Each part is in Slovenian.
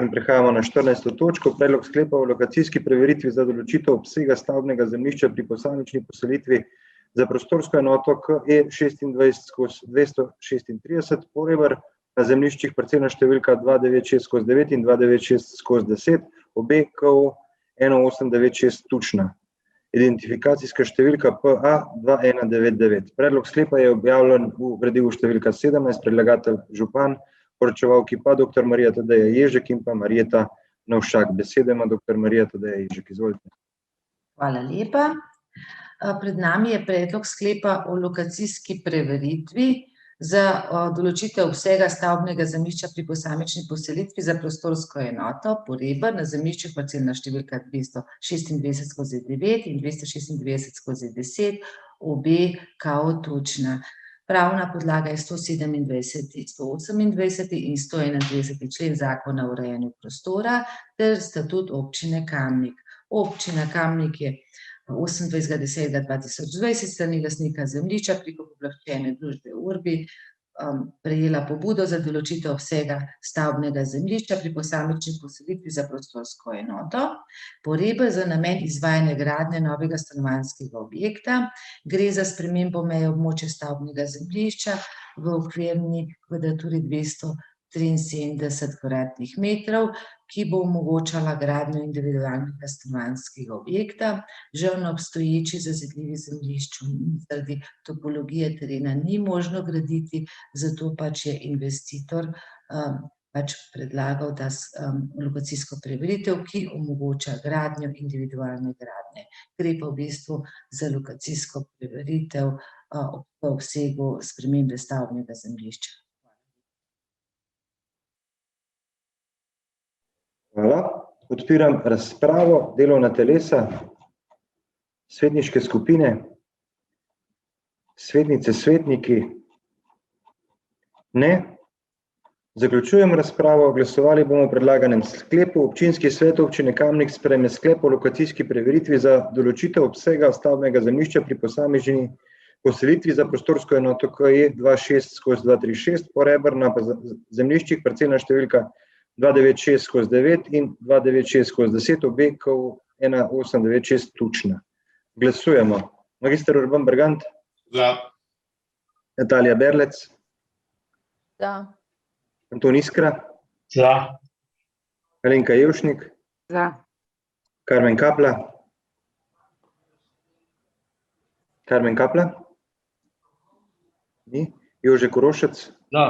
In prehajamo na 14. točko, predlog sklepa o lokacijski preveritvi za določitev obsega stavbnega zemljišča pri posamični poselitvi za prostorsko enoto KE 26/236 Porebar na zemljiščih parcelna številka 296/9 in 296/10, obe KO 1896 Tučna. Identifikacijska številka PA 2199. Predlog sklepa je objavljen v gradivu številka 17, predlagatelj župan, poročevalki pa dr. Marija Tadeja Ježek in pa Marjeta Novšak. Besedo ima dr. Marija Tadeja Ježek. Izvolite. Hvala lepa. Pred nami je predlog sklepa o lokacijski preveritvi za določitev obsega stavbnega zemljišča pri posamični poselitvi za prostorsko enoto Porebar na zemljišču parcelna številka 226/9 in 226/10, obe KO Tučna. Pravna podlaga je 127., 128. in 131. člen Zakona o urejanju prostora ter statut občine Kamnik. Občina Kamnik je 28.10.2020 strani lastnika zemljišča preko pooblaščene družbe Urbi prejela pobudo za določitev obsega stavbnega zemljišča pri posamični poselitvi za prostorsko enoto Porebar za namen izvajanja gradnje novega stanovanjskega objekta. Gre za spremembo meje območja stavbnega zemljišča v okvirni kvadraturi 273 kvadratnih metrov, ki bo omogočala gradnjo individualnega stanovanjskega objekta. Žal na obstoječi zazidljivi zemljišču zaradi topologije terena ni možno graditi, zato pač je investitor predlagal lokacijsko preveritev, ki omogoča gradnjo individualne gradnje. Gre pa v bistvu za lokacijsko preveritev v obsegu spremembe stavbnega zemljišča. Hvala. Odpiram razpravo, delovna telesa, svetniške skupine, svetnice, svetniki. Ne. Zaključujem razpravo, glasovali bomo o predlaganem sklepu. Občinski svet občine Kamnik sprejme sklep o lokacijski preveritvi za določitev obsega stavbnega zemljišča pri posamični poselitvi za prostorsko enoto KE 26/236 Porebar na zemljiščih parcelna številka 296/9 in 296/10, obe KO 1896 Tučna. Glasujemo. Magister Urban Bergant? Za. Natalija Berlec? Za. Anton Iskra? Za. Alenka Jevšnik? Za. Karmen Kapla? Karmen Kapla? Ni. Jože Korošec? Za.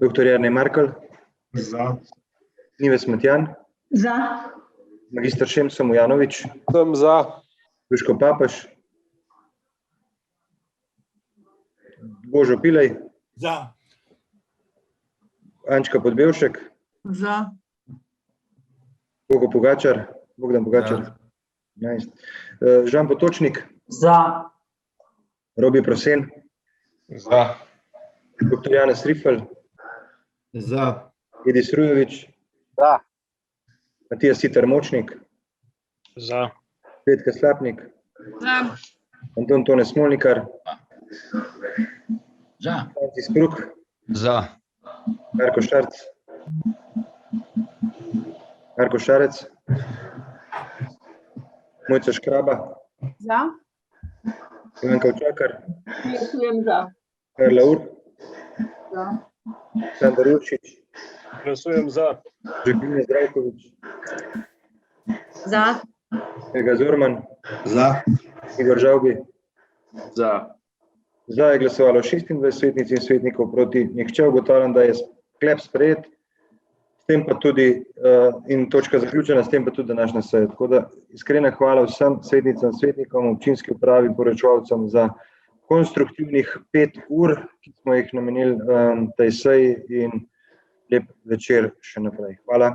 Dr. Jernej Markelj? Za. Nives Matjan? Za. Magister Šemso Mujanovič? Sem za. Duško Papež? Božo Pilej? Za. Ančka Podbevšek? Za. Bogo Pogačar? Bogdan Pogačar? Nice. Žan Potočnik? Za. Robi Prosen? Za. Dr. Janez Rifel? Za. Edis Rujovič? Za. Matija Siter Močnik? Za. Petka Slapnik? Za. Anton Tone Smolnikar? Za. Francis Kruh? Za. Marko Šarc? Marko Šarec? Mojca Škraba? Za. Ivanka Učakar? Glasujem za. Karla Ur? Za. Sandar Uršič? Glasujem za. Žeklina Zdravkovič? Za. Helga Zorman? Za. Igor Žavbi? Za. Za je glasovalo 26 svetnic in svetnikov, proti nihče. Ugotavljam, da je sklep sprejet, s tem pa tudi in točka zaključena, s tem pa tudi današnja seja. Tako da iskrena hvala vsem svetnicam, svetnikom, občinski upravi, poročevalcem za konstruktivnih 5 ur, ki smo jih namenili tej seji, in lep večer še naprej. Hvala.